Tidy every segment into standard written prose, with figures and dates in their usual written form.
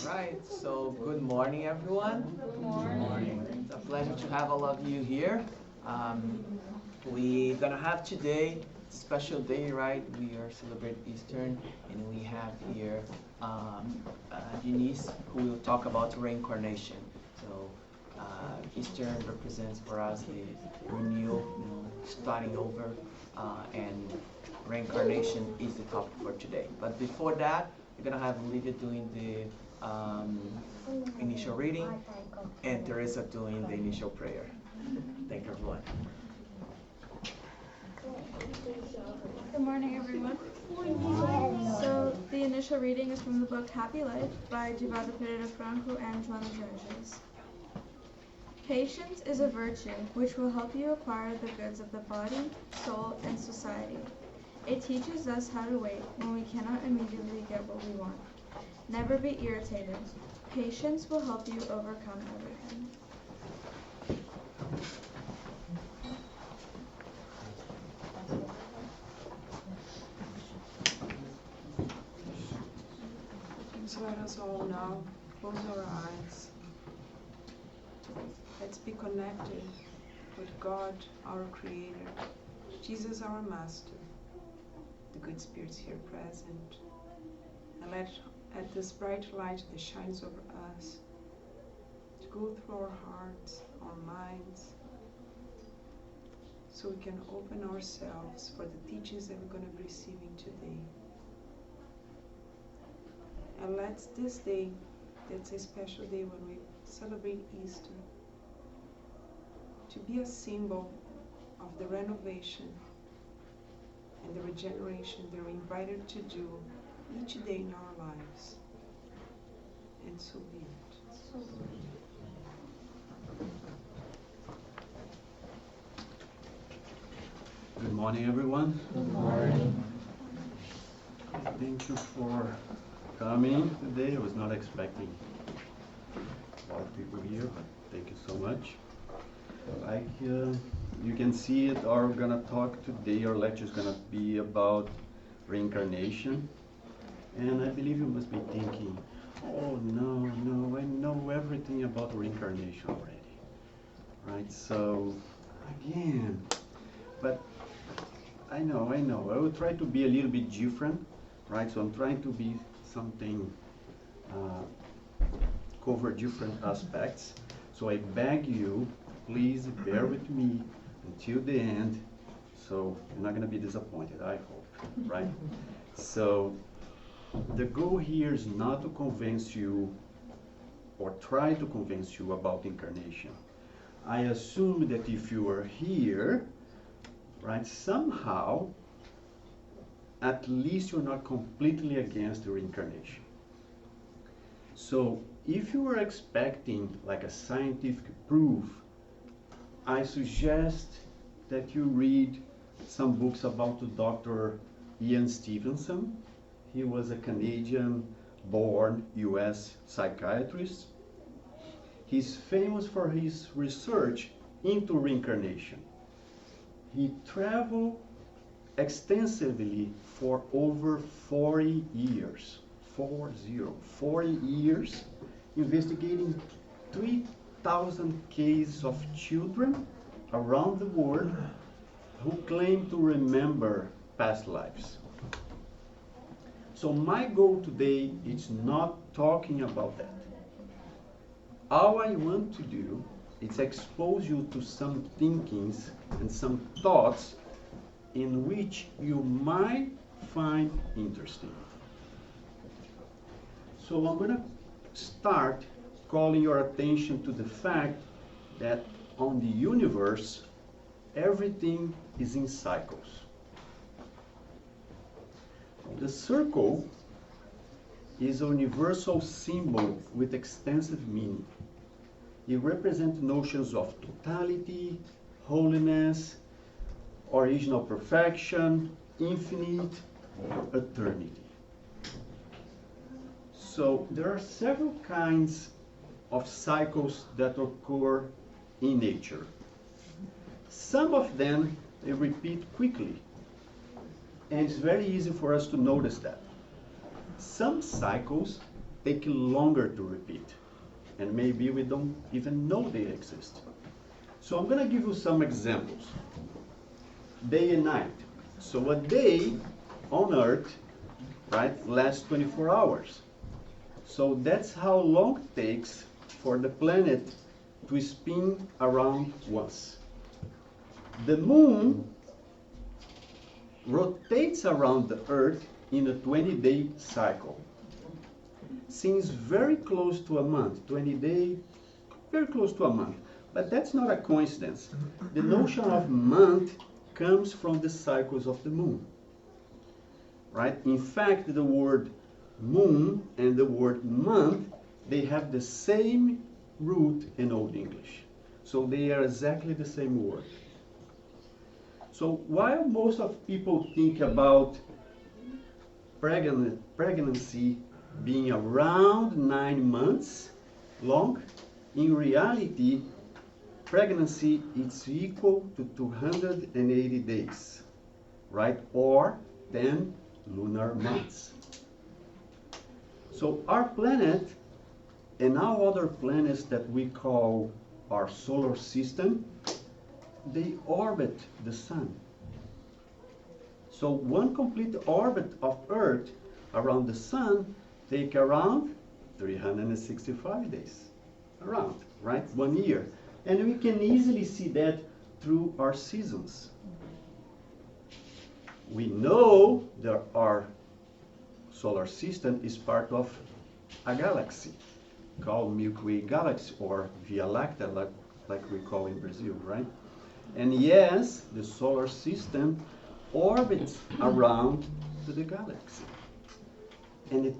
Right, so good morning, everyone. Good morning. It's a pleasure to have all of you here. We're gonna have today a special day, right? We are celebrating Easter, and we have here Diniz, who will talk about reincarnation. So Easter represents for us the renewal, starting over, and reincarnation is the topic for today. But before that, we're gonna have Olivia doing the initial reading, and Teresa doing the initial prayer. Thank you, everyone. Good morning, everyone. So, the initial reading is from the book Happy Life by Divaldo Pereira Franco and Joana Georges. Patience is a virtue which will help you acquire the goods of the body, soul, and society. It teaches us how to wait when we cannot immediately get what we want. Never be irritated. Patience will help you overcome everything. So let us all now close our eyes. Let's be connected with God, our Creator, Jesus, our Master, the good spirits here present, and let this bright light that shines over us to go through our hearts, our minds, so we can open ourselves for the teachings that we're going to be receiving today. And let this day, that's a special day when we celebrate Easter, to be a symbol of the renovation and the regeneration that we're invited to do each day in our lives. And so be it. Good morning, everyone. Good morning. Thank you for coming today. I was not expecting a lot of people here, but thank you so much. Like you can see it, we're gonna talk today, our lecture is gonna be about reincarnation. And I believe you must be thinking, oh no, I know everything about reincarnation already. Right, so again, but I know, I will try to be a little bit different, right? So I'm trying to be something, cover different aspects. So I beg you, please bear with me until the end, so you're not gonna be disappointed, I hope, right? So the goal here is not to convince you or try to convince you about incarnation. I assume that if you are here, right, somehow, at least you're not completely against the reincarnation. So if you are expecting like a scientific proof, I suggest that you read some books about Dr. Ian Stevenson. He was a Canadian-born US psychiatrist. He's famous for his research into reincarnation. He traveled extensively for over 40 years, 40 years, investigating 3,000 cases of children around the world who claim to remember past lives. So my goal today is not talking about that. All I want to do is expose you to some thinkings and some thoughts in which you might find interesting. So I'm going to start calling your attention to the fact that on the universe, everything is in cycles. The circle is a universal symbol with extensive meaning. It represents notions of totality, holiness, original perfection, infinite, eternity. So there are several kinds of cycles that occur in nature. some of them, they repeat quickly. And it's very easy for us to notice that. Some cycles take longer to repeat, and maybe we don't even know they exist. So I'm going to give you some examples. Day and night. So a day on Earth, right, lasts 24 hours. So that's how long it takes for the planet to spin around once. The moon rotates around the Earth in a 20-day cycle. Seems very close to a month, 20 days, very close to a month. But that's not a coincidence. The notion of month comes from the cycles of the moon. Right? In fact, the word moon and the word month, they have the same root in Old English. So they are exactly the same word. So while most of people think about pregnancy being around 9 months long, in reality, pregnancy is equal to 280 days, right? Or 10 lunar months. So our planet and our other planets that we call our solar system, they orbit the sun. So one complete orbit of Earth around the sun take around 365 days. Around, right? 1 year. And we can easily see that through our seasons. We know that our solar system is part of a galaxy called Milky Way Galaxy, or Via Láctea, like we call in Brazil, right? And yes, the solar system orbits around the galaxy. And it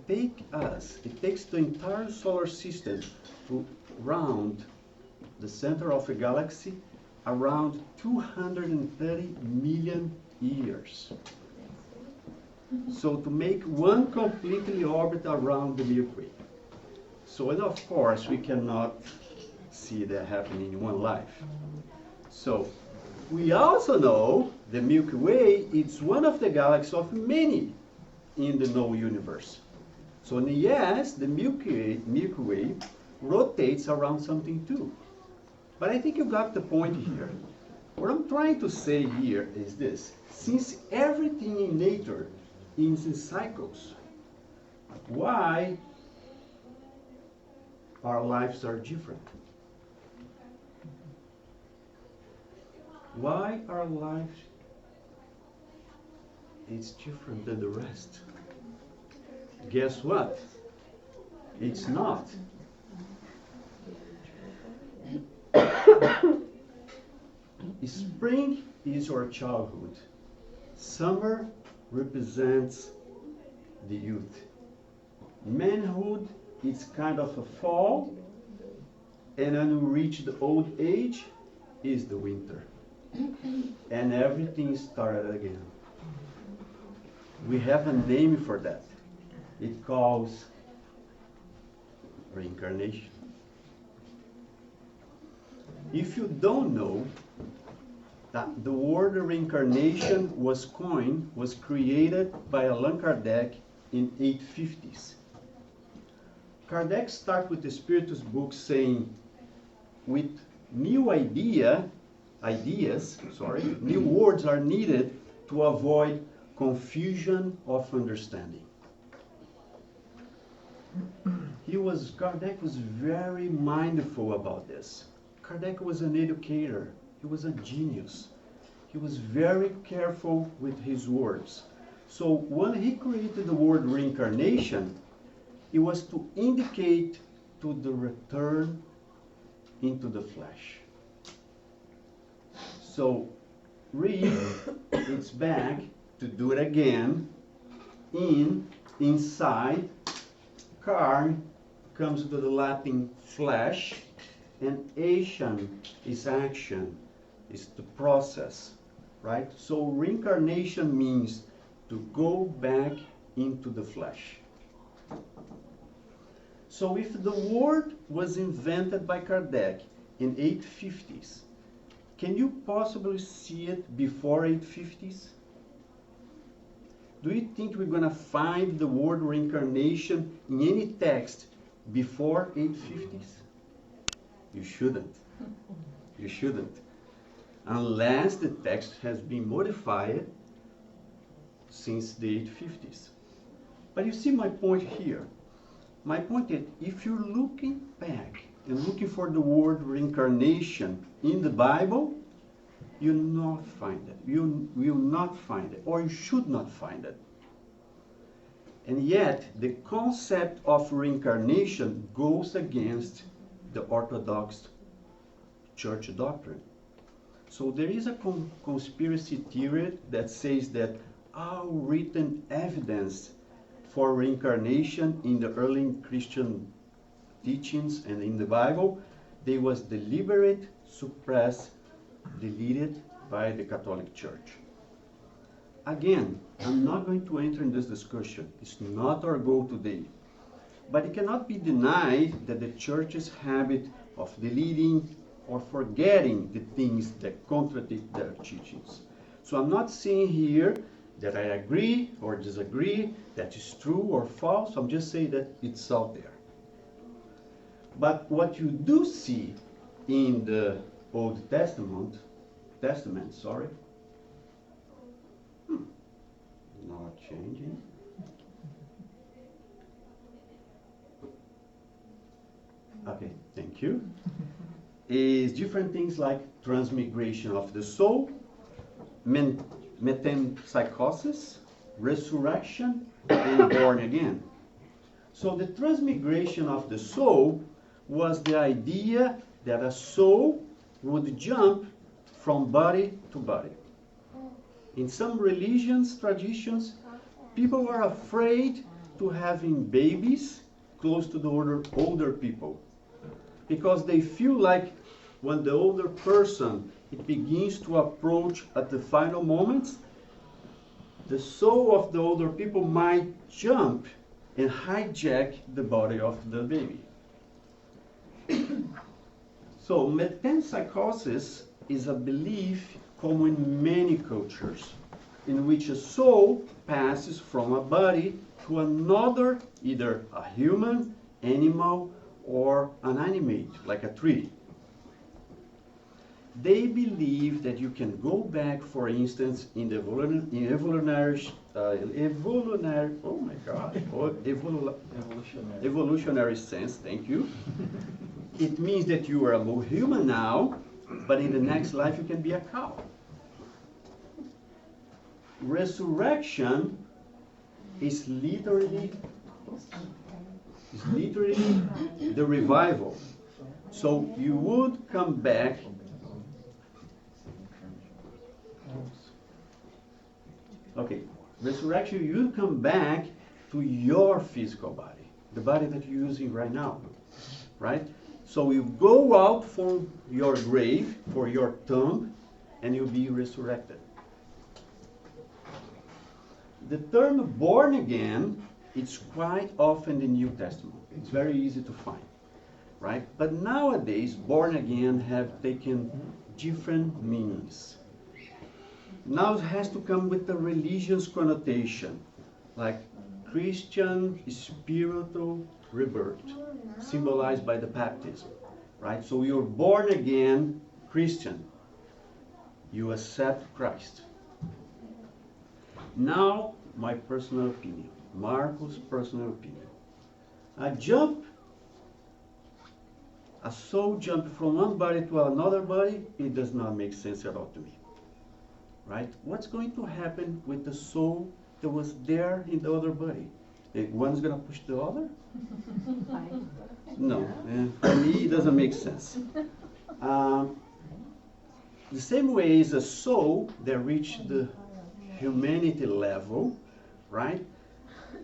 takes the entire solar system to round the center of a galaxy around 230 million years. So to make one completely orbit around the Milky Way. So, and of course, we cannot see that happening in one life. So, we also know the Milky Way is one of the galaxies of many in the known universe. So, yes, the Milky Way rotates around something too. But I think you got the point here. What I'm trying to say here is this. Since everything in nature is in cycles, why our lives are different? Why our life is different than the rest? Guess what? It's not. Spring is our childhood. Summer represents the youth. Manhood is kind of a fall, and when we reach the old age is the winter. And everything started again. We have a name for that. It calls reincarnation. If you don't know that the word reincarnation was created by Allan Kardec in 850s. Kardec starts with the Spiritist book saying, with new new words are needed to avoid confusion of understanding. Kardec was very mindful about this. Kardec was an educator. He was a genius. He was very careful with his words. So when he created the word reincarnation, it was to indicate to the return into the flesh. So it's back to do it again. Inside, carne comes to the Latin flesh, and Asian is action, is the process, right? So reincarnation means to go back into the flesh. So if the word was invented by Kardec in 850s, can you possibly see it before 850s? Do you think we're going to find the word reincarnation in any text before 850s? You shouldn't. You shouldn't. Unless the text has been modified since the 850s. But you see my point here. My point is, if you're looking back and looking for the word reincarnation in the Bible, you'll not find it. You will not find it, or you should not find it. And yet, the concept of reincarnation goes against the Orthodox Church doctrine. So there is a conspiracy theory that says that all written evidence for reincarnation in the early Christian teachings and in the Bible, they was deliberate, suppressed, deleted by the Catholic Church. Again, I'm not going to enter in this discussion. It's not our goal today. But it cannot be denied that the Church's habit of deleting or forgetting the things that contradict their teachings. So I'm not saying here that I agree or disagree, that is true or false. I'm just saying that it's out there. But what you do see in the Old Testament, not changing. Okay, thank you. Is different things like transmigration of the soul, metempsychosis, resurrection, and born again. So the transmigration of the soul was the idea that a soul would jump from body to body. In some religions, traditions, people were afraid to having babies close to the older people, because they feel like when the older person it begins to approach at the final moments, the soul of the older people might jump and hijack the body of the baby. So metempsychosis is a belief common in many cultures, in which a soul passes from a body to another, either a human, animal, or an animate, like a tree. They believe that you can go back, for instance, in the evolutionary sense, thank you. It means that you are a human now, but in the next life you can be a cow. Resurrection is literally the revival. So you would come back. Okay, resurrection, you come back to your physical body, the body that you're using right now, right? So you go out from your grave, for your tomb, and you'll be resurrected. The term born again, it's quite often in the New Testament. It's very easy to find, right? But nowadays, born again have taken different meanings. Now it has to come with a religious connotation, like Christian spiritual rebirth, symbolized by the baptism, right? So you're born again Christian. You accept Christ. Now, my personal opinion, Marco's personal opinion. A soul jump from one body to another body, it does not make sense at all to me. Right? What's going to happen with the soul that was there in the other body? One's going to push the other? No. For me, it doesn't make sense. The same way as a soul that reached the humanity level, right,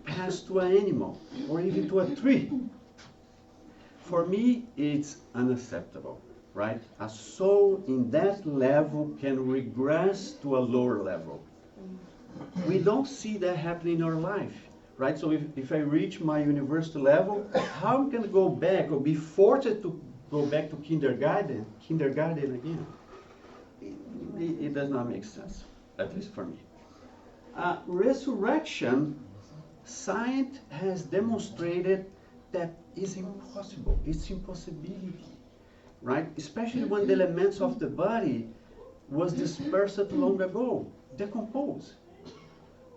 pass to an animal or even to a tree. For me, it's unacceptable. Right? A soul in that level can regress to a lower level. We don't see that happening in our life, right? So if I reach my university level, how can I go back or be forced to go back to kindergarten again? it does not make sense, at least for me. Resurrection, science has demonstrated that is impossible. It's impossibility, right? Especially when the elements of the body was dispersed long ago, decomposed,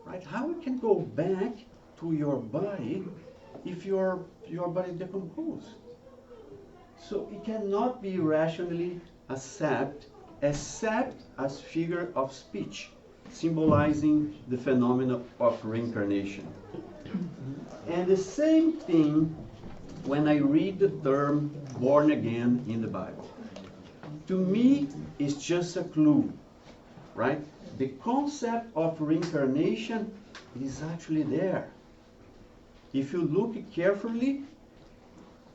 right? How we can go back to your body if your body decomposes? So it cannot be rationally accepted except as figure of speech, symbolizing the phenomenon of reincarnation. And the same thing when I read the term born again in the Bible. To me, it's just a clue, right? The concept of reincarnation is actually there. If you look carefully,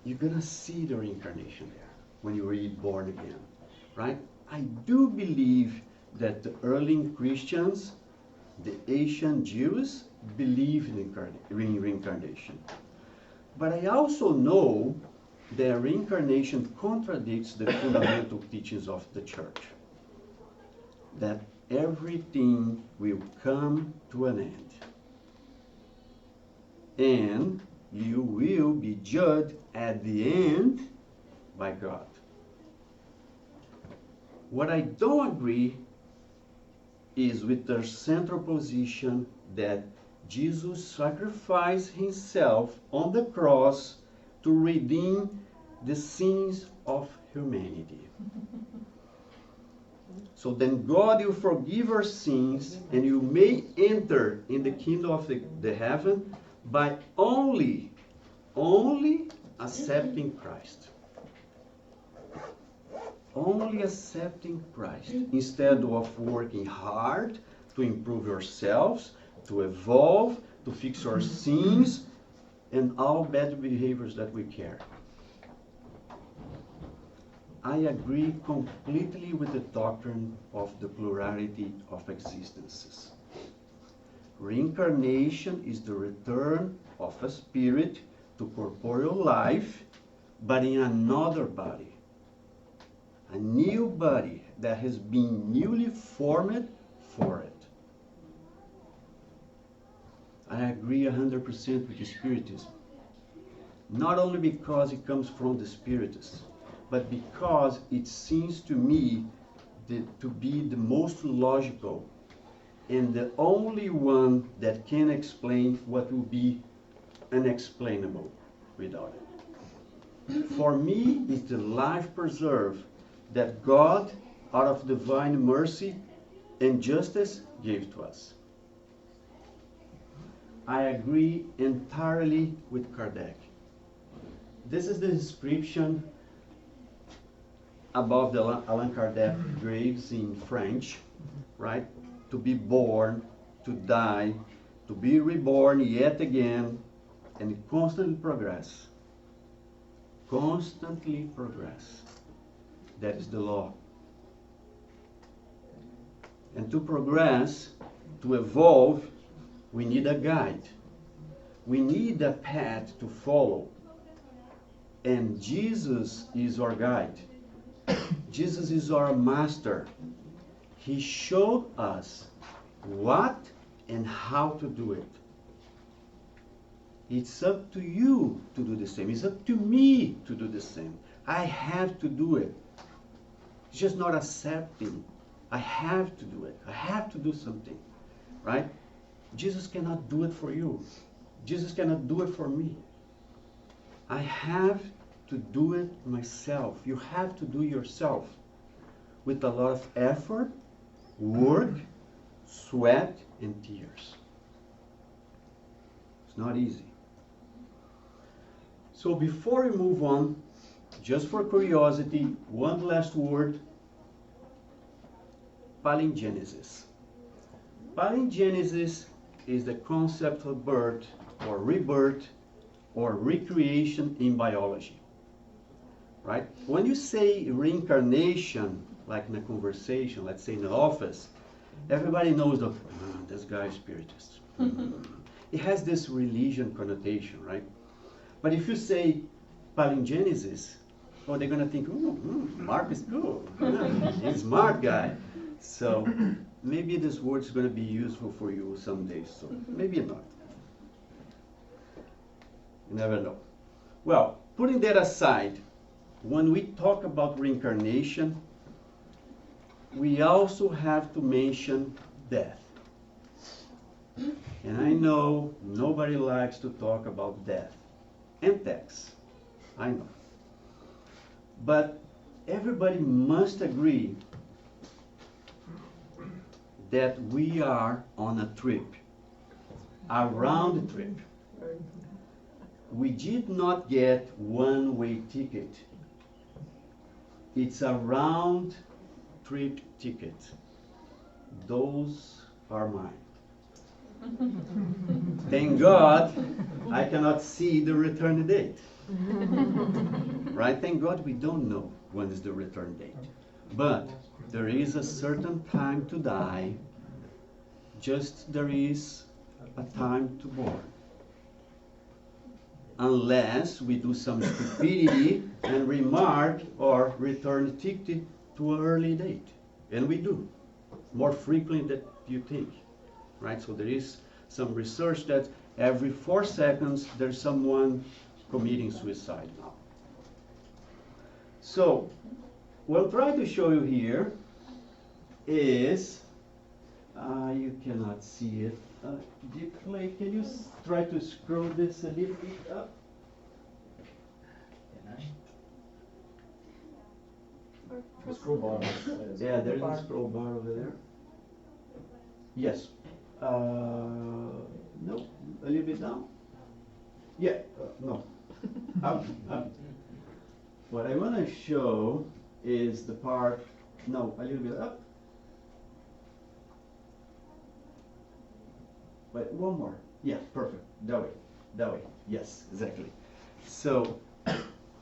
you're going to see the reincarnation there when you read born again, right? I do believe that the early Christians, the ancient Jews, believe in reincarnation. But I also know that reincarnation contradicts the fundamental teachings of the church. That everything will come to an end. And you will be judged at the end by God. What I don't agree is with their central position that Jesus sacrificed himself on the cross to redeem the sins of humanity. So then God will forgive our sins and you may enter in the kingdom of the heaven by only accepting Christ. Only accepting Christ instead of working hard to improve yourselves, to evolve, to fix our sins and all bad behaviors that we carry. I agree completely with the doctrine of the plurality of existences. Reincarnation is the return of a spirit to corporeal life, but in another body. A new body that has been newly formed for it. I agree 100% with the Spiritism. Not only because it comes from the Spiritists, but because it seems to me to be the most logical and the only one that can explain what will be unexplainable without it. For me, it's the life preserved that God, out of divine mercy and justice, gave to us. I agree entirely with Kardec. This is the description above the Allan Kardec graves in French, right? To be born, to die, to be reborn yet again, and constantly progress. Constantly progress. That is the law. And to progress, to evolve, we need a guide. We need a path to follow. And Jesus is our guide. Jesus is our master. He showed us what and how to do it. It's up to you to do the same. It's up to me to do the same. I have to do it. It's just not accepting. I have to do it. I have to do something, right? Jesus cannot do it for you. Jesus cannot do it for me. I have to do it myself. You have to do yourself with a lot of effort, work, sweat, and tears. It's not easy. So before we move on, just for curiosity, one last word. Palingenesis. Palingenesis is the concept of birth or rebirth or recreation in biology. Right? When you say reincarnation, like in a conversation, let's say in the office, everybody knows that this guy is Spiritist. It has this religion connotation, right? But if you say palingenesis, or they're gonna think, Mark is cool. Yeah, he's a smart guy. So maybe this word is gonna be useful for you someday. So maybe not. You never know. Well, putting that aside, when we talk about reincarnation, we also have to mention death. And I know nobody likes to talk about death and tax. I know. But everybody must agree that we are on a trip, a round trip. We did not get one-way ticket. It's a round trip ticket. Those are mine. Thank God I cannot see the return date. Right? Thank God we don't know when is the return date. But there is a certain time to die, just there is a time to born. Unless we do some stupidity and remark or return ticket to an early date. And we do, more frequently than you think. Right? So there is some research that every 4 seconds there's someone committing suicide now. So what I'm trying to show you here is, you cannot see it. Deep Clay, can you try to scroll this a little bit up? The scroll bar. Yeah, there's a scroll bar over there. Yes. No, a little bit down. Yeah, no. Up, up. What I want to show is the part, no, a little bit up. But one more. Yeah, perfect. That way. That way. Yes, exactly. So,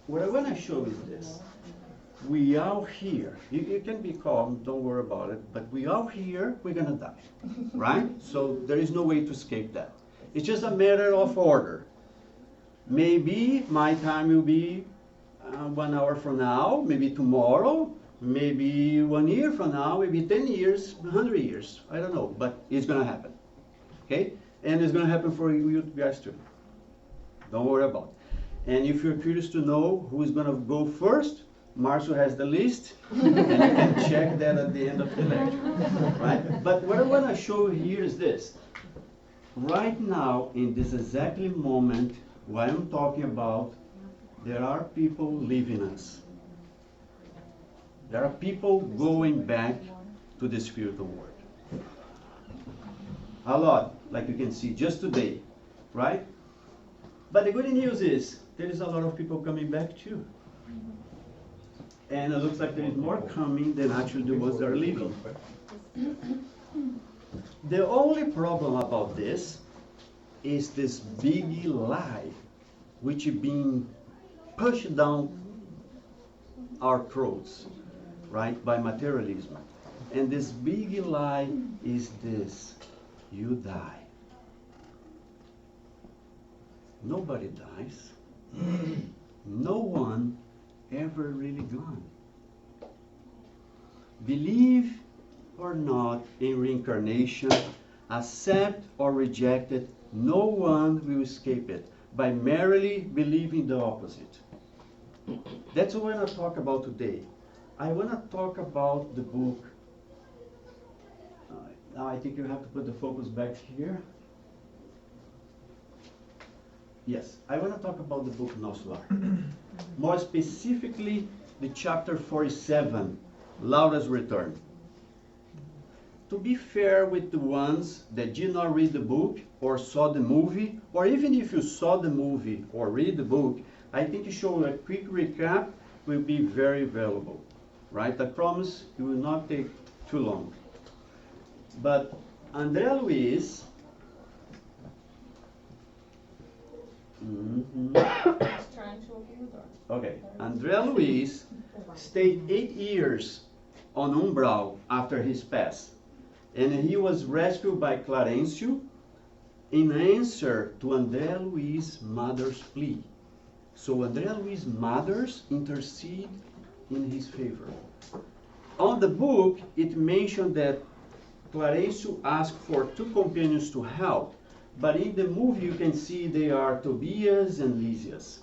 what I want to show is this. We are here. You can be calm, don't worry about it, but we are here, we're going to die. Right? So, there is no way to escape that. It's just a matter of order. Maybe my time will be 1 hour from now, maybe tomorrow, maybe 1 year from now, maybe 10 years, 100 years. I don't know, but it's going to happen. Okay? And it's going to happen for you guys too. Don't worry about it. And if you're curious to know who is going to go first, Marcio has the list, and you can check that at the end of the lecture. Right? But what I want to show you here is this. Right now, in this exactly moment, what I'm talking about, there are people leaving us. There are people going back to the spiritual world. A lot, like you can see just today, right? But the good news is, there is a lot of people coming back too. And it looks like there is more coming than actually the ones that are leaving. The only problem about this is this big lie which is being pushed down our throats, right, by materialism. And this big lie is this: you die. Nobody dies. No one ever really gone. Believe or not in reincarnation, accept or reject it, no one will escape it by merely believing the opposite. That's what I want to talk about today. I want to talk about the book. Now I think you have to put the focus back here. Yes, I want to talk about the book Nosso Lar. More specifically, the chapter 47, Laura's Return. To be fair with the ones that did not read the book or saw the movie, or even if you saw the movie or read the book, I think showing a quick recap will be very valuable, right? I promise it will not take too long. But André Luiz, okay, André Luiz stayed 8 years on Umbral after his pass, and he was rescued by Clarencio in answer to André Luiz's mother's plea. So André Luiz's mothers intercede in his favor. On the book, it mentioned that Clarencio asked for two companions to help, but in the movie you can see they are Tobias and Lysias.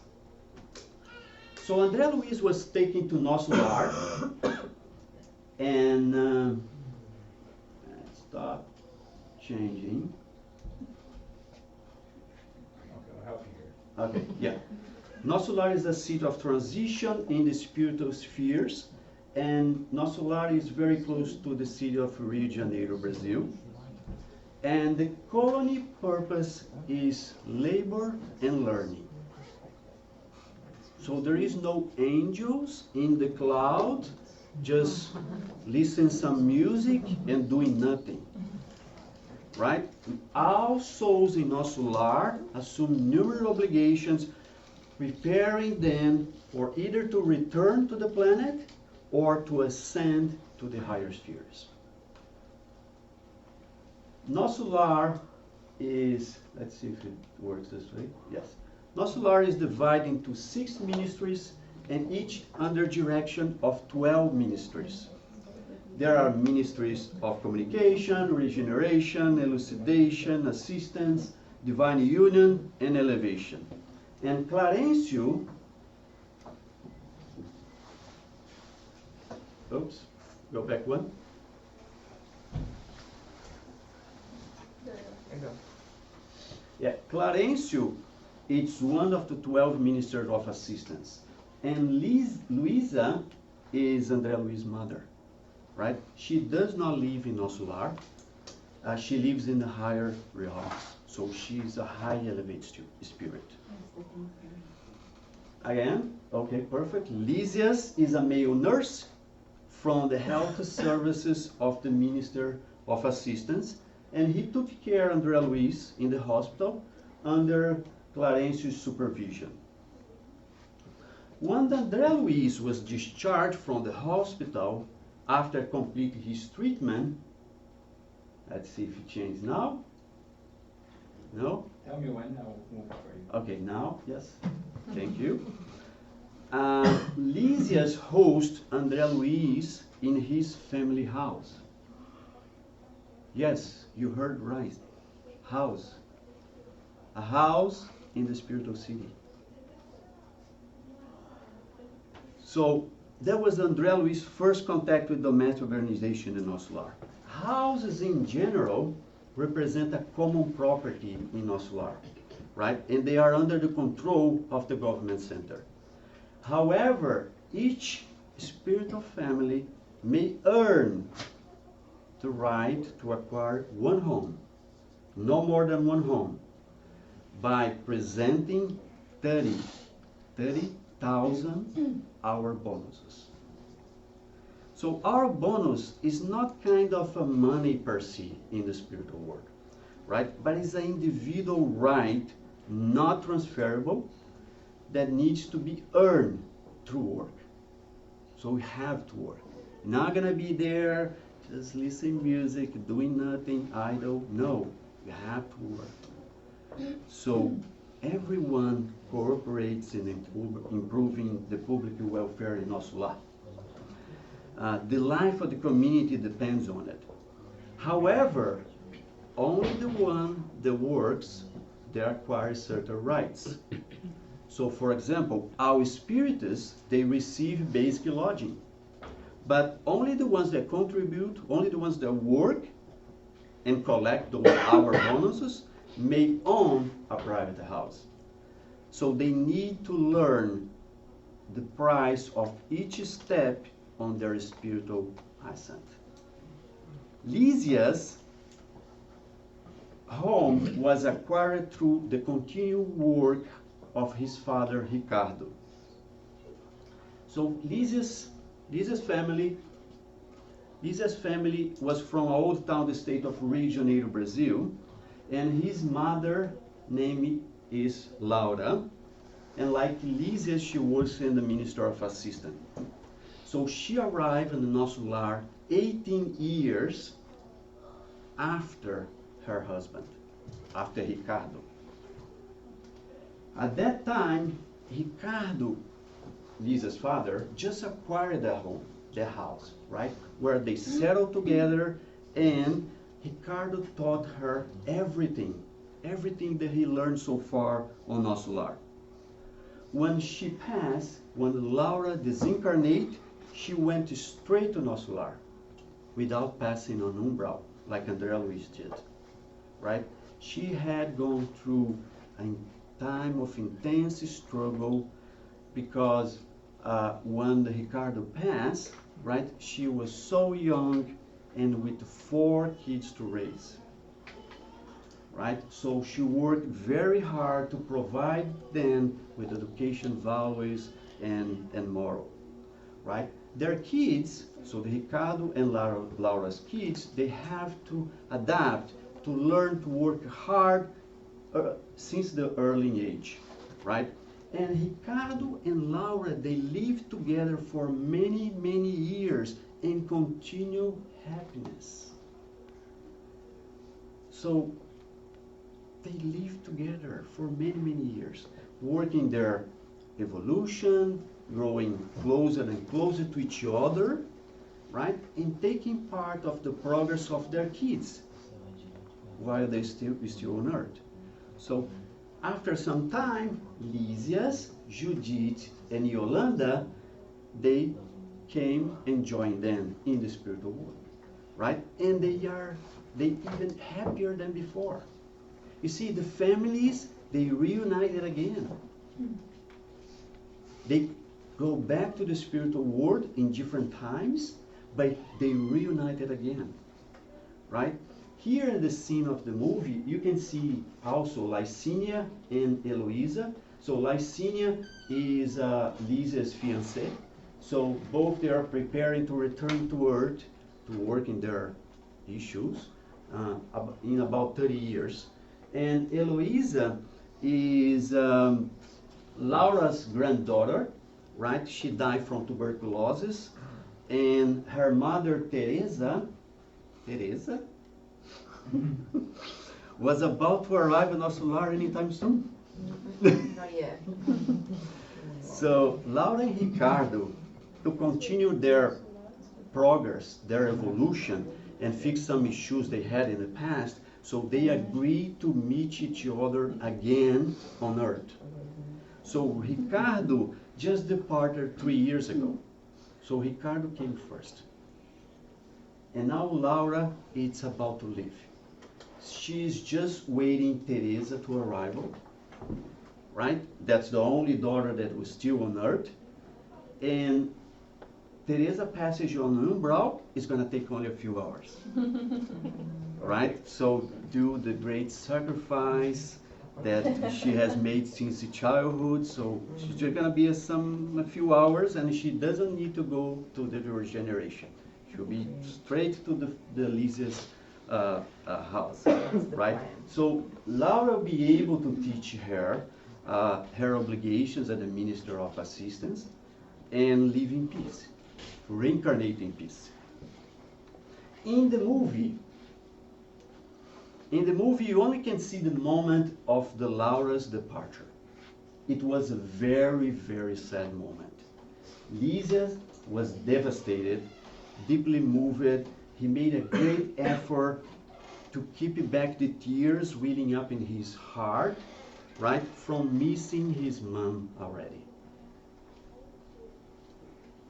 So André Luiz was taken to Nosso Lar, and let's stop changing. Okay, I'll help you here. Okay, yeah. Nosso Lar is a seat of transition in the spiritual spheres, and Nosso Lar is very close to the city of Rio de Janeiro, Brazil. And the colony purpose is labor and learning. So there is no angels in the cloud, just listen some music and doing nothing. Right? All souls in Nosso Lar assume numerous obligations, preparing them for either to return to the planet or to ascend to the higher spheres. Nosso Lar is, let's see if it works this way. Yes. Nosso Lar is divided into 6 ministries and each under direction of 12 ministries. There are ministries of communication, regeneration, elucidation, assistance, divine union, and elevation. And Clarencio, oops, go back one. Yeah, Clarencio, it's one of the 12 ministers of assistance. And Luisa is André Luiz's mother, right? She does not live in Nosso Lar. She lives in the higher realms. So she's a high elevated spirit. Again, okay, perfect. Lysias is a male nurse from the health services of the Minister of Assistance, and he took care of André Luiz in the hospital under Clarencio's supervision. When André Luiz was discharged from the hospital after completing his treatment, let's see if it changed now. No? Tell me when, I'll move it for you. Okay, now, yes. Thank you. Lysias hosts André Luiz in his family house. Yes, you heard right. House. A house in the spiritual city. So that was André Luiz's first contact with domestic organization in Nosso Lar. Houses in general represent a common property in Nosso Lar, right? And they are under the control of the government center. However, each spiritual family may earn the right to acquire one home, no more than one home, by presenting 30,000 hour bonuses. So our bonus is not kind of a money per se in the spiritual world, right? But it's an individual right, not transferable, that needs to be earned through work. So we have to work. Not gonna be there, just listening music, doing nothing, idle. No, you have to work. So everyone cooperates in improving the public welfare in Nosso Lar. The life of the community depends on it. However, only the one that works, they acquire certain rights. So for example, our Spiritists, they receive basic lodging. But only the ones that contribute, only the ones that work and collect our bonuses may own a private house. So they need to learn the price of each step on their spiritual ascent. Lysias' home was acquired through the continued work of his father Ricardo. So Lysias' family was from an old town, the state of Rio de Janeiro, Brazil, and his mother name is Laura, and like Lysias, she works in the Ministry of Assistance. So she arrived in Nosso Lar 18 years after her husband, after Ricardo. At that time, Ricardo, Lisa's father, just acquired the home, the house, right? Where they settled together, and Ricardo taught her everything that he learned so far on Nosso Lar. When she passed, when Laura disincarnated, she went straight to Nosso Lar without passing on umbral, like Andrea Luiz did, right? She had gone through a time of intense struggle because when Ricardo passed, right, she was so young and with 4 kids to raise, right? So she worked very hard to provide them with education, values, and moral, right? Their kids, so the Ricardo and Laura's kids, they have to adapt, to learn to work hard since the early age, right? And Ricardo and Laura, they lived together for many, many years and continue happiness. So they lived together for many, many years, working their evolution, growing closer and closer to each other, right? And taking part of the progress of their kids while they still on earth. So after some time, Lysias, Judith, and Yolanda, they came and joined them in the spiritual world, right? And they even happier than before. You see, the families, they reunited again. They go back to the spiritual world in different times, but they reunited again, right? Here in the scene of the movie, you can see also Licenia and Eloisa. So Licenia is Lisa's fiancé. So both they are preparing to return to Earth to work in their issues in about 30 years. And Eloisa is Laura's granddaughter, right? She died from tuberculosis. And her mother, Teresa, was about to arrive in Nosso Lar anytime soon. Not yet. So Laura and Ricardo, to continue their progress, their evolution, and fix some issues they had in the past, so they agreed to meet each other again on Earth. So Ricardo just departed 3 years ago. So Ricardo came first. And now Laura is about to leave. She's just waiting Teresa to arrive, right? That's the only daughter that was still on Earth. And Teresa passage on umbral is going to take only a few hours. Right? So do the great sacrifice that she has made since childhood. So she's just going to be a few hours, and she doesn't need to go to the regeneration. She'll be straight to the Lysias house, right? So Laura will be able to teach her her obligations as a minister of assistance and live in peace, reincarnate in peace. In the movie, you only can see the moment of the Laura's departure. It was a very, very sad moment. Lysias was devastated, deeply moved. He made a great effort to keep back the tears welling up in his heart, right, from missing his mom already.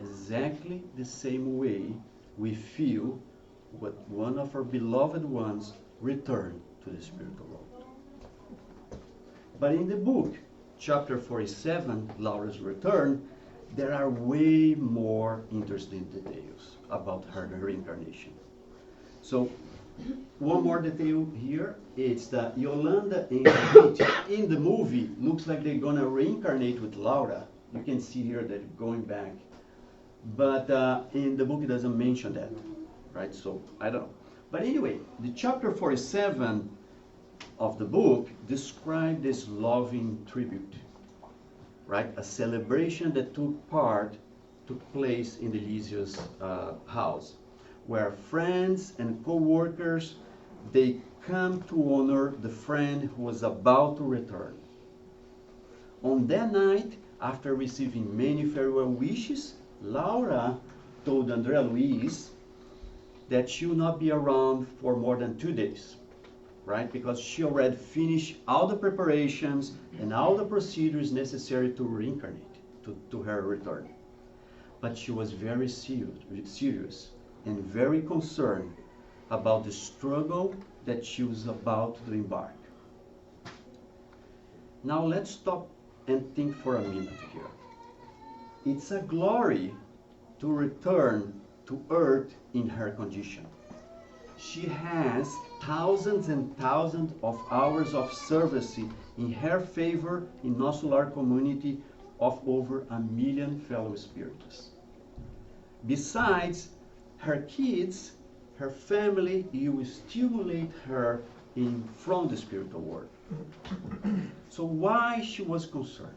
Exactly the same way we feel when one of our beloved ones return to the spiritual world. But in the book, chapter 47, Laura's Return, there are way more interesting details about her reincarnation. So, one more detail here, it's that Yolanda and Judith in the movie looks like they're gonna reincarnate with Laura. You can see here that they're going back. But in the book it doesn't mention that, right? So, I don't know. But anyway, the chapter 47 of the book describes this loving tribute, right? A celebration that took place in the Lysias house, where friends and co-workers, they come to honor the friend who was about to return. On that night, after receiving many farewell wishes, Laura told Andrea Luiz that she will not be around for more than 2 days, right? Because she already finished all the preparations and all the procedures necessary to reincarnate, to her return. But she was very serious and very concerned about the struggle that she was about to embark. Now let's stop and think for a minute here. It's a glory to return to Earth in her condition. She has thousands and thousands of hours of service in her favor in Nosso Lar community of over 1 million fellow spiritists. Besides, her kids, her family, you will stimulate her from the spiritual world. So why she was concerned?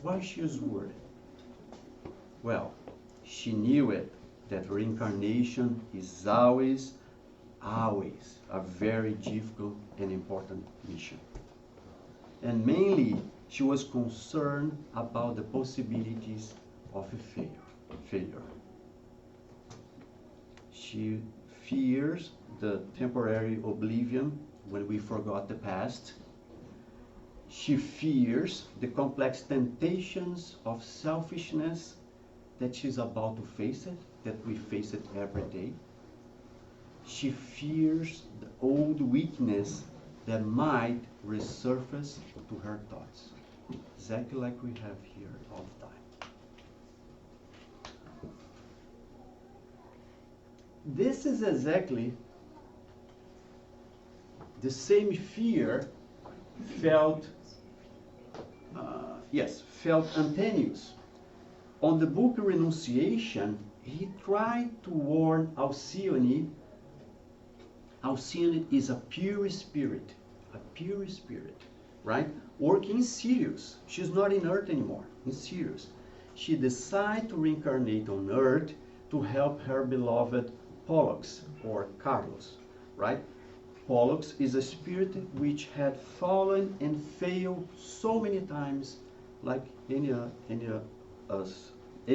Why she was worried? Well, she knew it, that reincarnation is always a very difficult and important mission. And mainly, she was concerned about the possibilities of a failure. She fears the temporary oblivion when we forgot the past. She fears the complex temptations of selfishness that she's about to face it, that we face it every day. She fears the old weakness that might resurface to her thoughts, exactly like we have here all the time. This is exactly the same fear felt Antonius. On the book Renunciation, he tried to warn Alcyone. Alcyone is a pure spirit, right? Working in Sirius. She's not in Earth anymore, in Sirius. She decided to reincarnate on Earth to help her beloved Pollux, or Carlos, right? Pollux is a spirit which had fallen and failed so many times, like any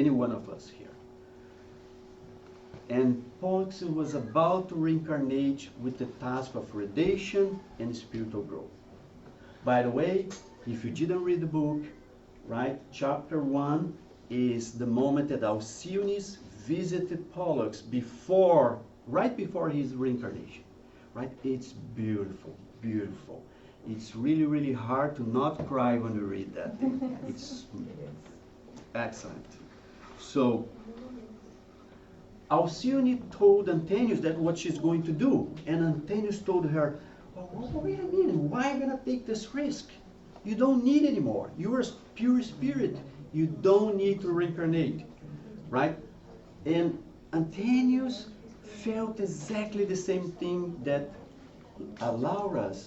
one of us here. And Pollux was about to reincarnate with the task of redemption and spiritual growth. By the way, if you didn't read the book, right, chapter 1 is the moment that Alcyone visited Pollux right before his reincarnation. Right? It's beautiful, beautiful. It's really, really hard to not cry when you read that. It's excellent. So, Alcyone told Antonius that what she's going to do. And Antonius told her, oh, wait a minute, why are you going to take this risk? You don't need it anymore. You are a pure spirit. You don't need to reincarnate. Right? And Antonius felt exactly the same thing that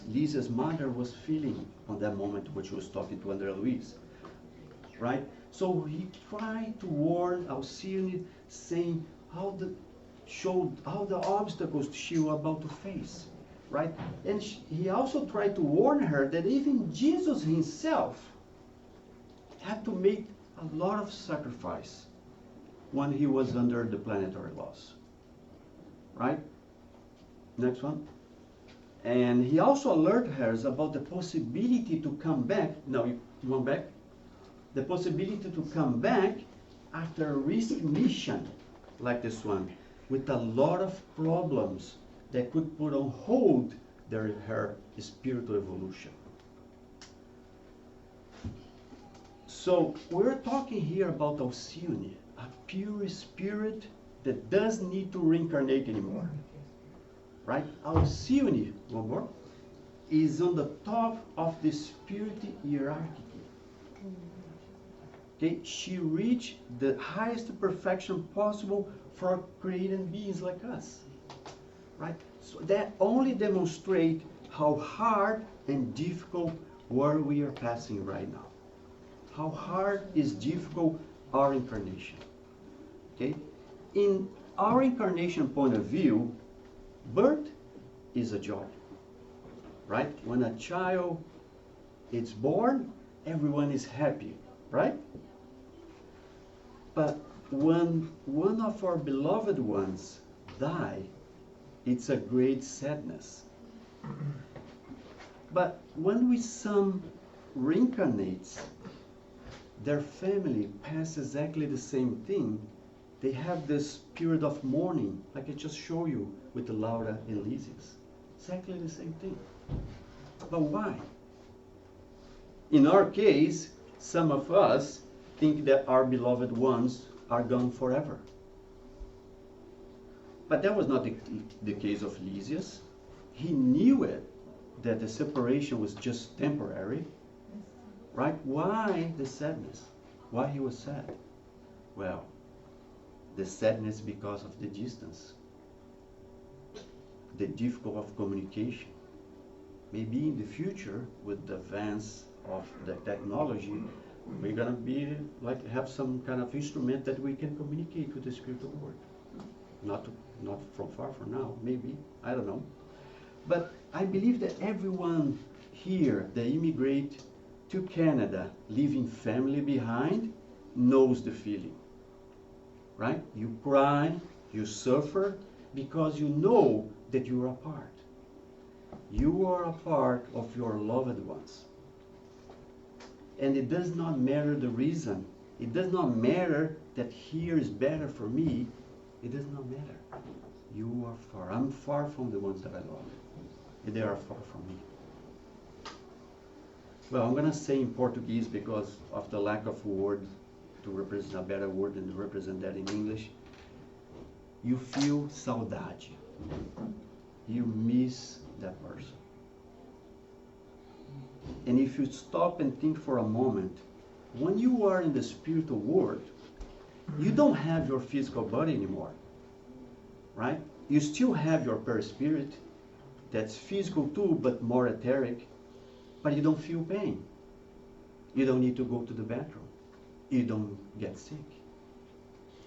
Lisa's mother, was feeling on that moment when she was talking to Andrea Luiz, right? So he tried to warn Alcyone, saying how the obstacles she was about to face, right? And he also tried to warn her that even Jesus himself had to make a lot of sacrifice when he was under the planetary laws. Right? Next one. And he also alerted her about the possibility to come back. Now, you want back? The possibility to come back after a risky mission like this one, with a lot of problems that could put on hold her spiritual evolution. So, we're talking here about Alcyone, a pure spirit that doesn't need to reincarnate anymore. Right? Alcyone, one more, is on the top of the spirit hierarchy. Okay? She reached the highest perfection possible for created beings like us. Right? So that only demonstrates how hard and difficult what we are passing right now. How hard is difficult our incarnation. Okay? In our incarnation point of view, birth is a joy, right? When a child is born, everyone is happy. right? But when one of our beloved ones die, it's a great sadness. But when some reincarnates, their family passes exactly the same thing. They have this period of mourning, like I just showed you with Laura and Lysias. Exactly the same thing. But why? In our case, some of us think that our beloved ones are gone forever. But that was not the case of Lysias. He knew it, that the separation was just temporary. Right? Why the sadness? Why he was sad? Well, the sadness because of the distance, the difficulty of communication. Maybe in the future, with the advance of the technology, we're gonna be like have some kind of instrument that we can communicate with the spiritual world. Not from far from now, maybe, I don't know. But I believe that everyone here that immigrate to Canada, leaving family behind, knows the feeling, right? You cry, you suffer, because you know that you are apart. You are a part of your loved ones. And it does not matter the reason. It does not matter that here is better for me. It does not matter. You are far. I'm far from the ones that I love. And they are far from me. Well, I'm going to say in Portuguese because of the lack of word to represent a better word than to represent that in English. You feel saudade. You miss that person. And if you stop and think for a moment, when you are in the spiritual world, you don't have your physical body anymore, right? You still have your perispirit, that's physical too, but more etheric, but you don't feel pain. You don't need to go to the bathroom. You don't get sick.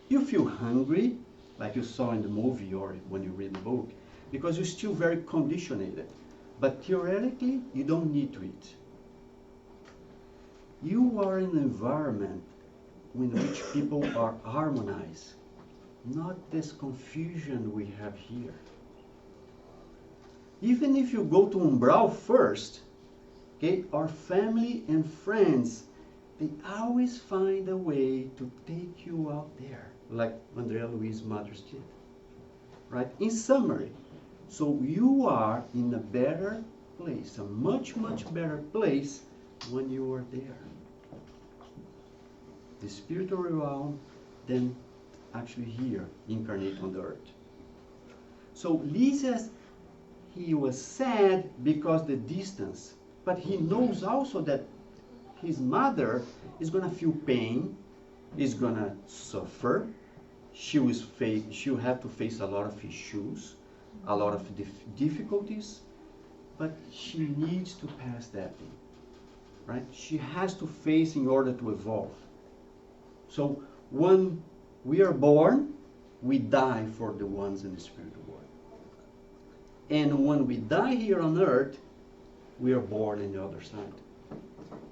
You feel hungry, like you saw in the movie or when you read the book, because you're still very conditioned. But theoretically, you don't need to eat. You are in an environment in which people are harmonized, not this confusion we have here. Even if you go to Umbral first, okay, our family and friends, they always find a way to take you out there, like Andrea Luiz's mothers did. Right? In summary, so you are in a better place, a much, much better place when you are there. The spiritual realm then actually here incarnate on the earth. So Lysias, he was sad because the distance, but he knows also that his mother is going to feel pain, is going to suffer. She'll have to face a lot of issues, a lot of difficulties, but she needs to pass that thing, right? She has to face in order to evolve. So when we are born, we die for the ones in the spiritual world. And when we die here on earth, we are born in the other side.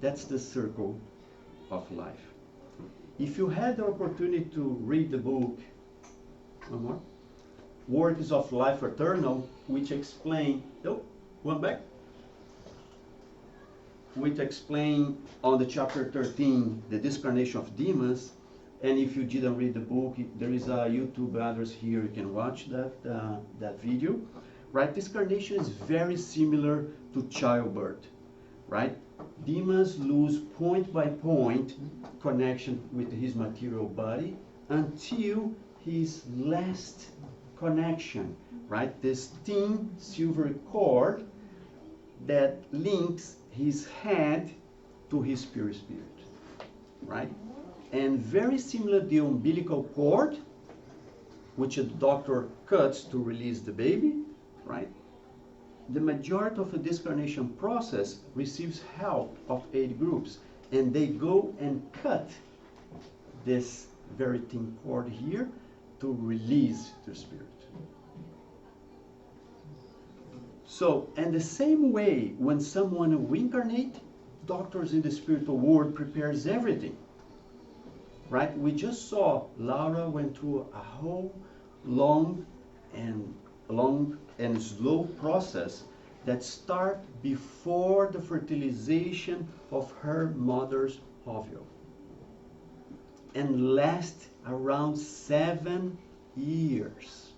That's the circle of life. If you had the opportunity to read the book, one more, Works of Life Eternal, which explain, which explain on the chapter 13, the discarnation of demons. And if you didn't read the book, there is a YouTube address here, you can watch that video. Right? Discarnation is very similar to childbirth, right? Demons lose point by point connection with his material body until his last connection, right? This thin silver cord that links his head to his spirit, right? And very similar the umbilical cord, which the doctor cuts to release the baby, right? The majority of the discarnation process receives help of aid groups, and they go and cut this very thin cord here to release the spirit. So, and the same way, when someone reincarnate, doctors in the spiritual world prepares everything, right? We just saw Laura went through a whole long and slow process that start before the fertilization of her mother's ovule and last around 7 years.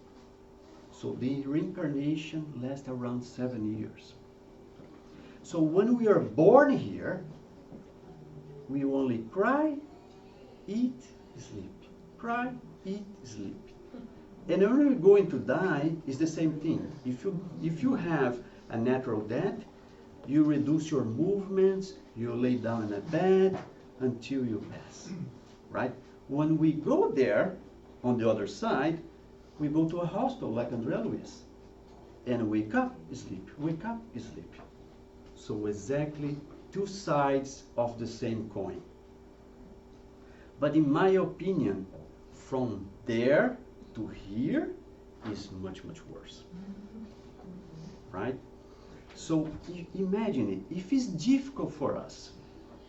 So the reincarnation lasts around 7 years. So when we are born here, we only cry, eat, sleep. Cry, eat, sleep. And when we're going to die, it's the same thing. If you have a natural death, you reduce your movements, you lay down in a bed until you pass, right? When we go there, on the other side, we go to a hospital like Andrea Luiz, and wake up, sleep, wake up, sleep. So exactly two sides of the same coin. But in my opinion, from there to here is much, much worse, right? So imagine it, if it's difficult for us,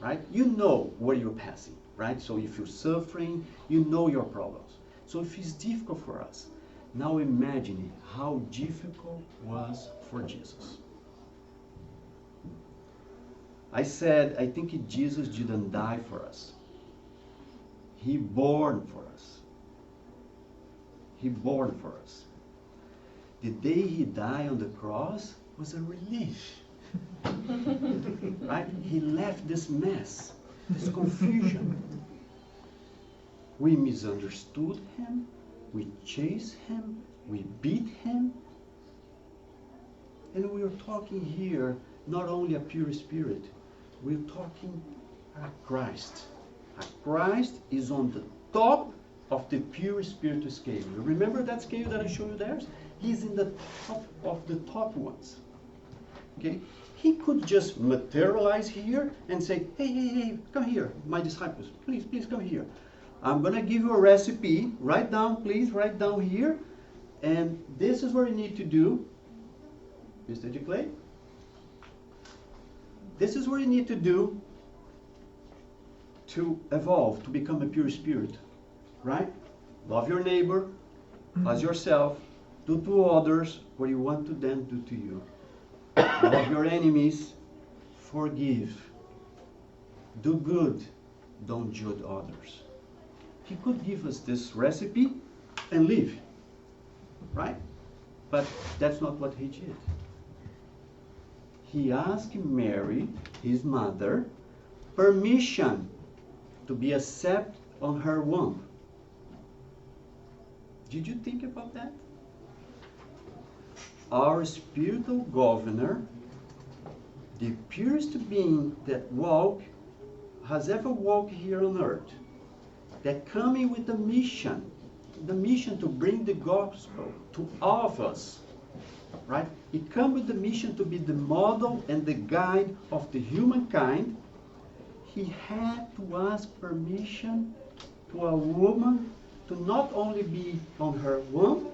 right? You know where you're passing, right? So if you're suffering, you know your problems. So if it's difficult for us, now imagine how difficult it was for Jesus. I said, I think Jesus didn't die for us. He born for us. He born for us. The day he died on the cross was a relief. Right? He left this mess, this confusion. We misunderstood him, we chased him, we beat him. And we are talking here not only a pure spirit, we're talking a Christ. A Christ is on the top of the pure spiritual scale. You remember that scale that I showed you there? He's in the top of the top ones. Okay? He could just materialize here and say, hey, hey, hey, come here, my disciples, please, please come here. I'm going to give you a recipe. Write down, please, write down here. And this is what you need to do. Mr. G. Clay? This is what you need to do to evolve, to become a pure spirit. Right? Love your neighbor as yourself. Do to others what you want to them do to you. Love your enemies. Forgive. Do good. Don't judge others. He could give us this recipe and leave. Right? But that's not what he did. He asked Mary, his mother, permission to be accepted on her womb. Did you think about that? Our spiritual governor, the purest being that has ever walked here on earth, that coming with the mission to bring the gospel to all of us, right? He come with the mission to be the model and the guide of the humankind. He had to ask permission to a woman to not only be on her womb,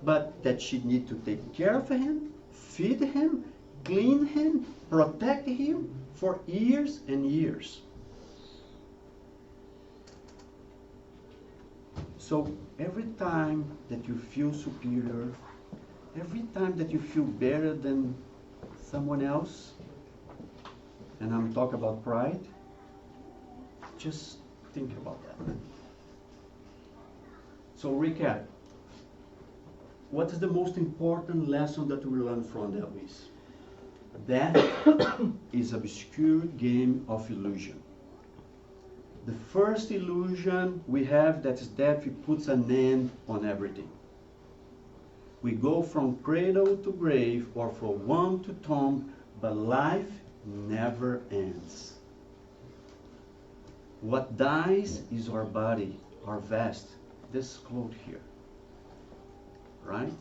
but that she need to take care of him, feed him, clean him, protect him for years and years. So every time that you feel superior, every time that you feel better than someone else, and I'm talking about pride, just think about that. So recap. What is the most important lesson that we learn from that, Luis? That is an obscure game of illusion. The first illusion we have, that is death, it puts an end on everything. We go from cradle to grave or from womb to tomb, but life never ends. What dies is our body, our vest, this cloth here. Right?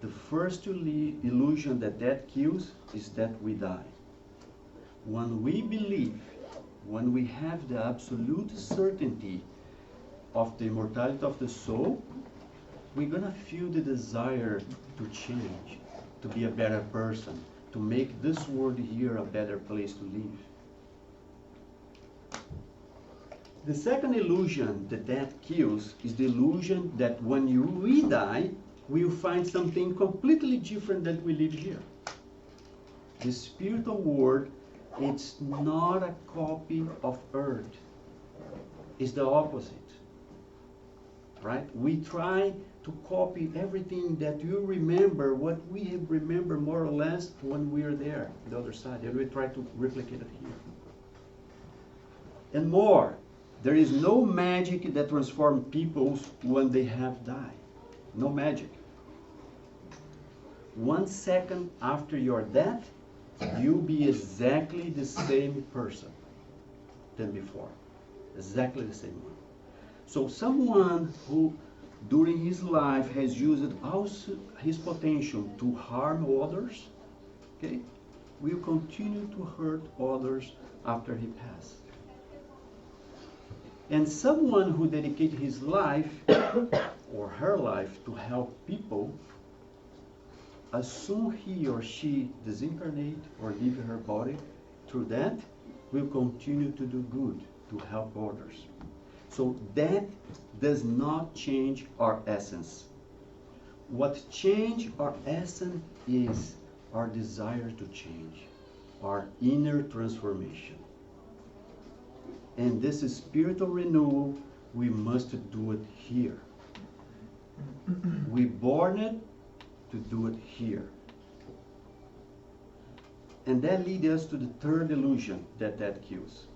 The first illusion that death kills is that we die. When we believe, when we have the absolute certainty of the immortality of the soul, we're going to feel the desire to change, to be a better person, to make this world here a better place to live. The second illusion that death kills is the illusion that when we die, we'll find something completely different than we live here. The spiritual world, it's not a copy of earth. It's the opposite, right? We try to copy everything that you remember, what we have remembered more or less when we are there, the other side, and we try to replicate it here. And more, there is no magic that transforms people when they have died. No magic. 1 second after your death, you'll be exactly the same person than before. Exactly the same one. So someone who during his life has used also his potential to harm others, okay, will continue to hurt others after he passes. And someone who dedicated his life or her life to help people, as soon he or she disincarnate or leave her body, through that will continue to do good, to help others. So that does not change our essence. What changes our essence is our desire to change, our inner transformation. And this is spiritual renewal, we must do it here. We born it to do it here. And that leads us to the third illusion that kills.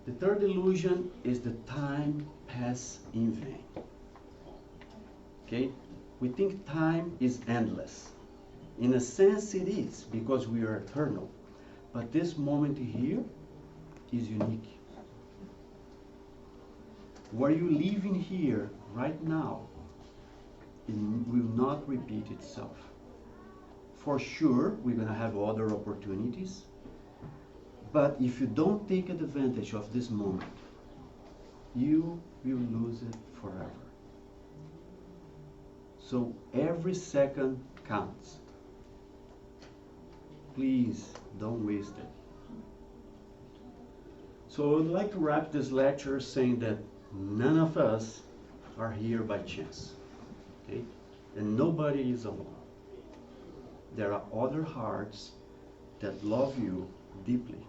The third illusion is the time pass in vain. Okay? We think time is endless. In a sense it is, because we are eternal. But this moment here is unique. What you living here right now, it will not repeat itself. For sure, we're going to have other opportunities. But if you don't take advantage of this moment, you will lose it forever. So every second counts. Please don't waste it. So I would like to wrap this lecture saying that none of us are here by chance. Okay? And nobody is alone. There are other hearts that love you deeply,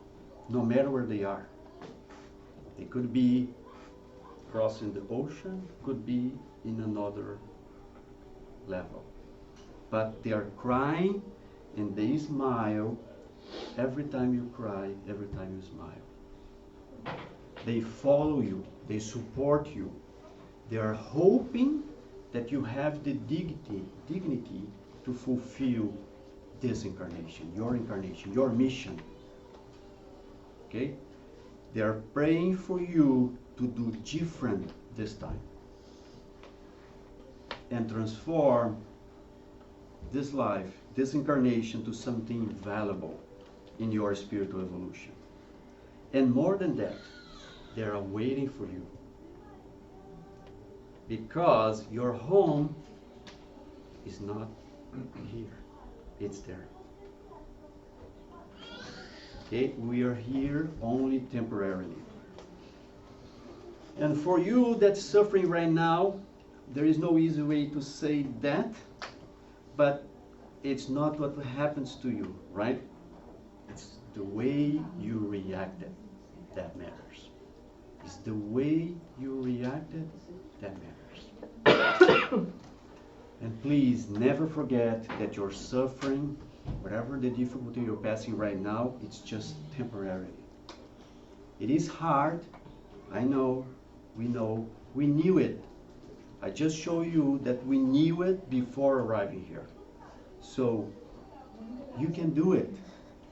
no matter where they are. They could be crossing the ocean, could be in another level. But they are crying and they smile every time you cry, every time you smile. They follow you, they support you. They are hoping that you have the dignity to fulfill this incarnation, your mission. Okay? They are praying for you to do different this time and transform this life, this incarnation, to something valuable in your spiritual evolution. And more than that, they are waiting for you, because your home is not here, it's there. Okay, we are here only temporarily. And for you that's suffering right now, there is no easy way to say that, but it's not what happens to you, right? It's the way you reacted that matters. It's the way you reacted that matters. And please never forget that your suffering, whatever the difficulty you're passing right now, it's just temporary. It is hard. I know. We know. We knew it. I just show you that we knew it before arriving here. So you can do it.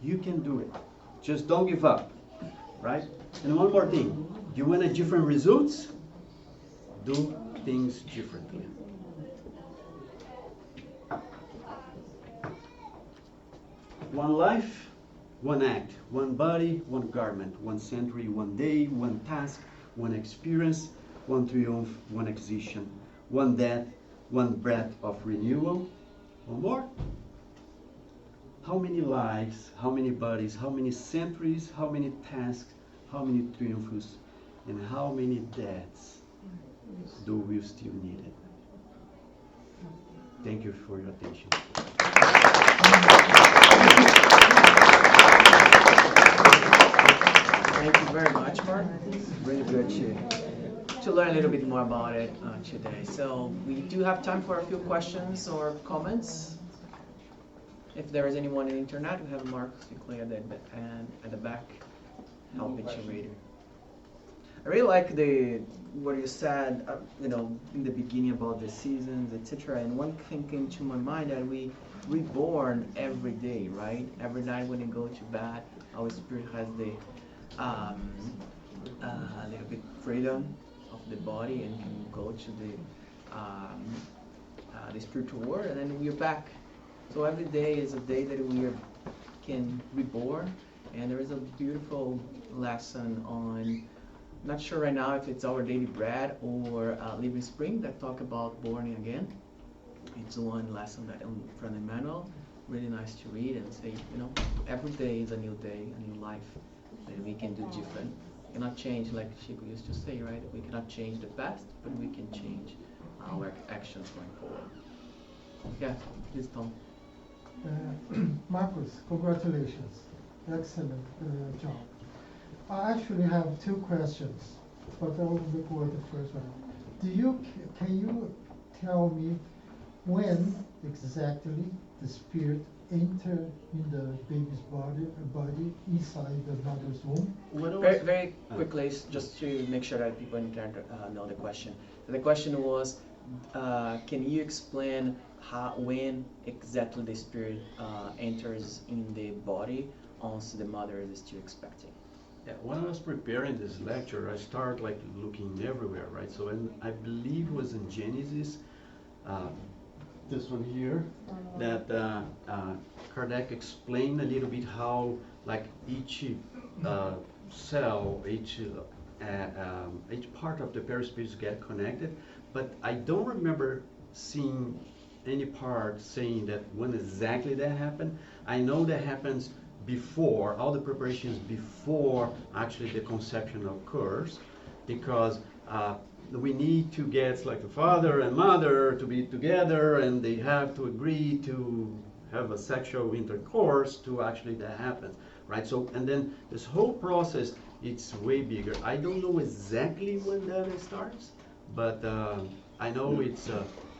You can do it. Just don't give up, right? And one more thing. You want a different results? Do things differently. One life, one act, one body, one garment, one century, one day, one task, one experience, one triumph, one acquisition, one death, one breath of renewal. One more. How many lives, how many bodies, how many centuries, how many tasks, how many triumphs, and how many deaths do we still need it? Thank you for your attention. Thank you very much, Mark. Really good to learn a little bit more about it today. So we do have time for a few questions or comments. If there is anyone on the internet, we have Mark Quickly at the back, helping you read it. I really like what you said, in the beginning about the seasons, etc. And one thing came to my mind that we reborn every day, right? Every night when you go to bed, our spirit has the a little bit freedom of the body and can go to the spiritual world, and then we're back. So every day is a day that we can reborn, and there is a beautiful lesson on. Not sure right now if it's Our Daily Bread or Living Spring that talk about born again. It's one lesson that from Emmanuel, really nice to read and say, every day is a new day, a new life that we can do different. We cannot change, like Chico used to say, right? We cannot change the past, but we can change our actions going forward. Yeah, please, Tom. Marcus, congratulations. Excellent job. I actually have two questions, but I will go with the first one. Can you tell me when exactly the spirit entered in the baby's body inside the mother's womb? Very, very quickly, just to make sure that people in internet know the question. So the question was, can you explain when exactly the spirit enters in the body once the mother is still expecting? Yeah, when I was preparing this lecture, I started looking everywhere, right? So, and I believe it was in Genesis, this one here, that Kardec explained a little bit how each cell, each part of the perispirits get connected, but I don't remember seeing any part saying that when exactly that happened. I know that happens before, all the preparations before actually the conception occurs, because we need to get the father and mother to be together, and they have to agree to have a sexual intercourse to actually that happens, right? So, and then this whole process, it's way bigger. I don't know exactly when that starts, but I know it's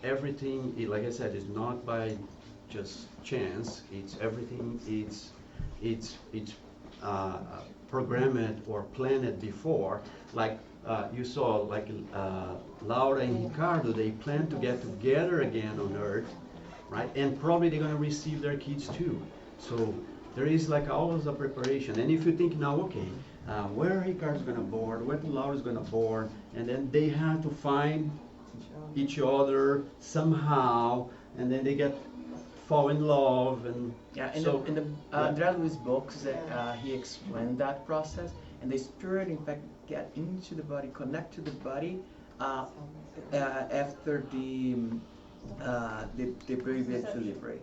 everything, like I said, is not by just chance. It's everything, it's programmed or planned before. You saw, Laura and Ricardo, they plan to get together again on Earth, right? And probably they're going to receive their kids too. So there is always a preparation. And if you think now, okay, where Ricardo's going to born, where Laura's going to born, and then they have to find each other somehow, and then they fall in love, and André Luiz books, he explained that process, and the spirit in fact get into the body, connect to the body after the previous delivery.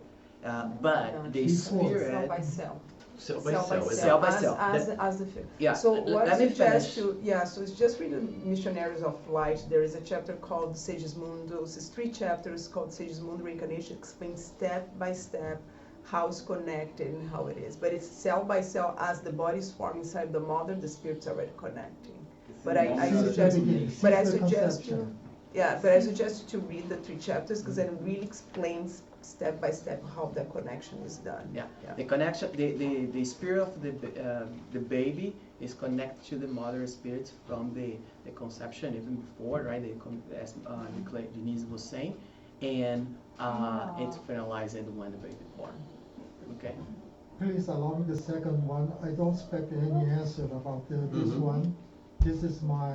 But the spirit Cell by cell. cell by cell. As the Yeah. So what Let I me suggest finish. so it's just read the Missionaries of Light. There is a chapter called Segismundo. It's 3 chapters called Segismundo Reincarnation. Explains step by step how it's connected and how it is. But it's cell by cell. As the body is forming inside the mother, the spirit's already connecting. But I suggest you to read the 3 chapters, because it really explains step by step how the connection is done. Yeah. The connection, the spirit of the baby is connected to the mother spirit from the conception, even before, right? As Diniz was saying, and it's finalized when the baby is born. Okay. Please allow me the second one. I don't expect any answer about this one. This is my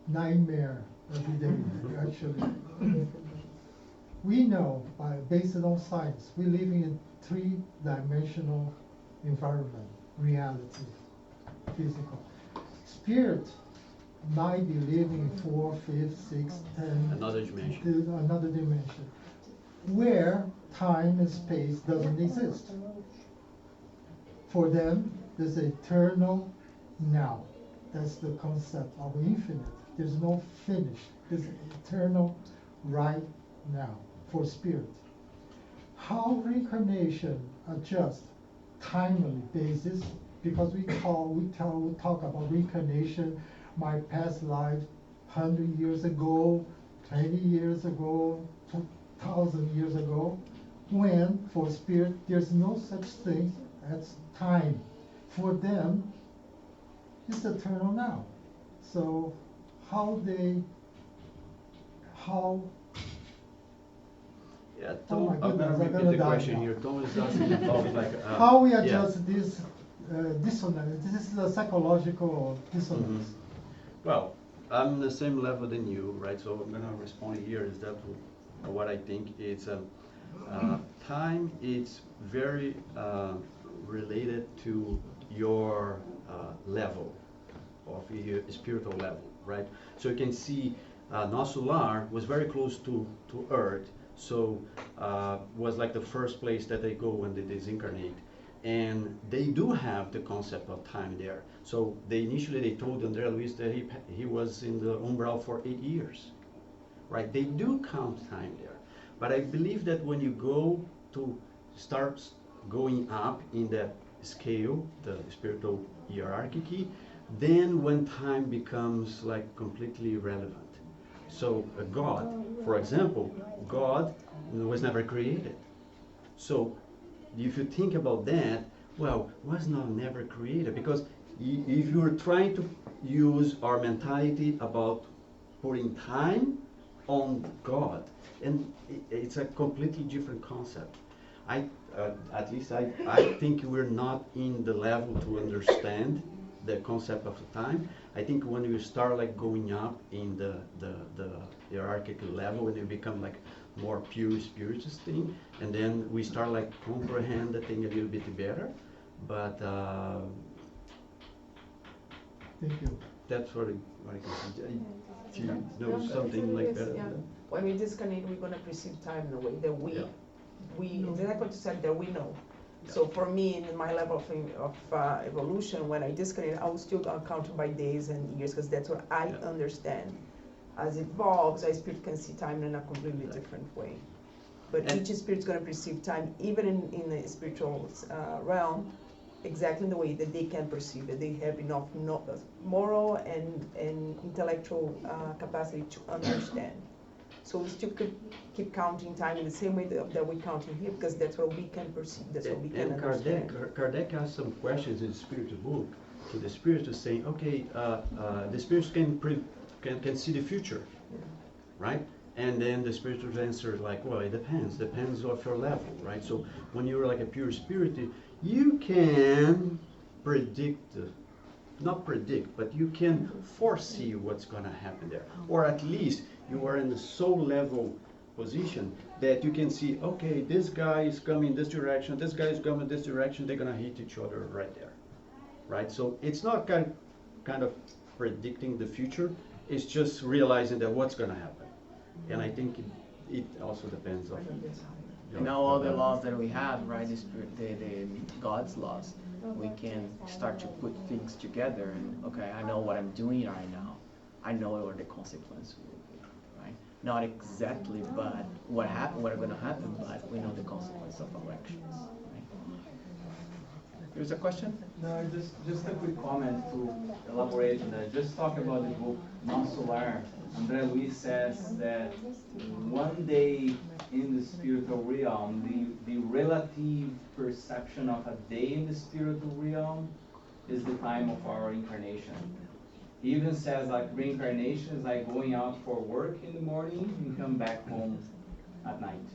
nightmare every day, actually. We know, based on science, we live in a 3-dimensional environment, reality, physical. Spirit might be living in 4, 5, 6, 10. Another dimension. Another dimension, where time and space doesn't exist. For them, there's eternal now. That's the concept of infinite. There's no finish. There's eternal right now for spirit. How reincarnation adjusts timely basis, because we talk about reincarnation, my past life, 100 years ago, 20 years ago, 2,000 years ago, when for spirit there's no such thing as time. For them, it's eternal now. So how Yeah, Oh my Tom, I'm goodness, gonna I'm repeat gonna the die question now. here. Tom is asking about like. how we yeah. adjust this dissonance? This is a psychological dissonance. Well, I'm the same level than you, right? So I'm gonna respond here. Is that what I think? It's time. It's very related to your level of your spiritual level, right? So you can see nosso lar was very close to Earth, so was like the first place that they go when they disincarnate. And they do have the concept of time there. So initially they told André Luiz that he was in the umbral for 8 years, right? They do count time there. But I believe that when you go to start going up in that scale, the spiritual hierarchy, then when time becomes like completely irrelevant. So God, for example, God was never created. So if you think about that, well, was not never created, because if you're trying to use our mentality about putting time on God, and it's a completely different concept. At least I think we're not in the level to understand the concept of time. I think when you start like going up in the hierarchical level, when you become like more pure spiritist thing, and then we start like comprehend the thing a little bit better. But Thank you. that's what I can say. Do you know something like that? Yeah. When we disconnect, we're gonna perceive time in a way that we, Yeah. exactly what you said, that we know. So for me, in my level of evolution, when I disconnect, I will still count by days and years, because that's what I Yeah. understand. As it evolves, our spirit can see time in a completely different way. But And- each spirit's gonna perceive time, even in the spiritual realm, exactly in the way that they can perceive it. They have enough moral and intellectual capacity to understand. So we still could keep counting time in the same way that we count in here, because that's what we can perceive, that's what we can And understand. Kardec asked some questions in the spiritual book to the spirit, to saying, okay, the spirits can see the future, right? And then the spiritual answer like, well, it depends of your level, right? So when you're like a pure spirit, you can predict, not predict, but you can foresee what's going to happen there. Or at least you are in the soul level position that you can see, okay, this guy is coming this direction, this guy is coming this direction, they're going to hit each other right there, right? So it's not kind of predicting the future, it's just realizing that what's going to happen. And I think it also depends on Now all the laws that we have, right, the God's laws, we can start to put things together and, okay, I know what I'm doing right now. I know what the consequence will be, right? Not exactly, but what are going to happen, but we know the consequence of our actions, right? There's a question? No, just a quick comment to elaborate on that. Just talk about the book Non Solar. André Luiz says that one day in the spiritual realm, the relative perception of a day in the spiritual realm is the time of our incarnation. He even says like reincarnation is like going out for work in the morning and come back home at night.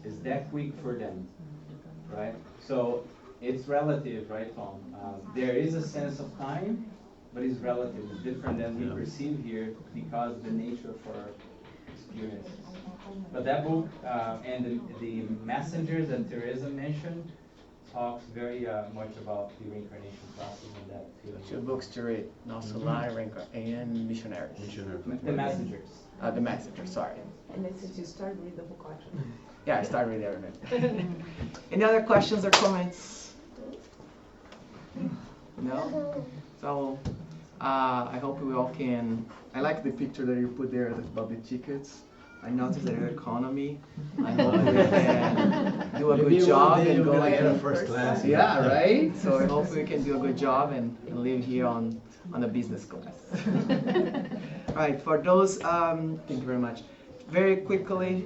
It's that quick for them, right? So it's relative, right, Tom? There is a sense of time, but it's relative. It's different than we perceive here because the nature of our experiences. But that book and the messengers that Teresa mentioned talks very much about the reincarnation process and that field. Two books to read, Nosso Lar and Missionaries. The messengers. The Messenger, sorry. And then since you started reading the book, actually. Yeah, I started reading everything. Any other questions or comments? No? So I hope we all can. I like the picture that you put there about the tickets. I noticed that economy. I hope we can do a good job and go get a first class. Yeah, right. So I hope we can do a good job and live here on the business class. All right. For those, thank you very much. Very quickly.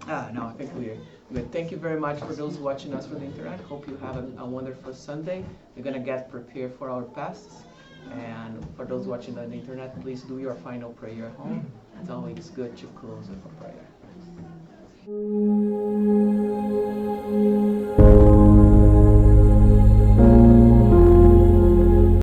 No, I think we're good. Thank you very much for those watching us from the internet. Hope you have a wonderful Sunday. We're gonna get prepared for our fasts. And for those watching on the internet, please do your final prayer at home. It's always good to close with a prayer.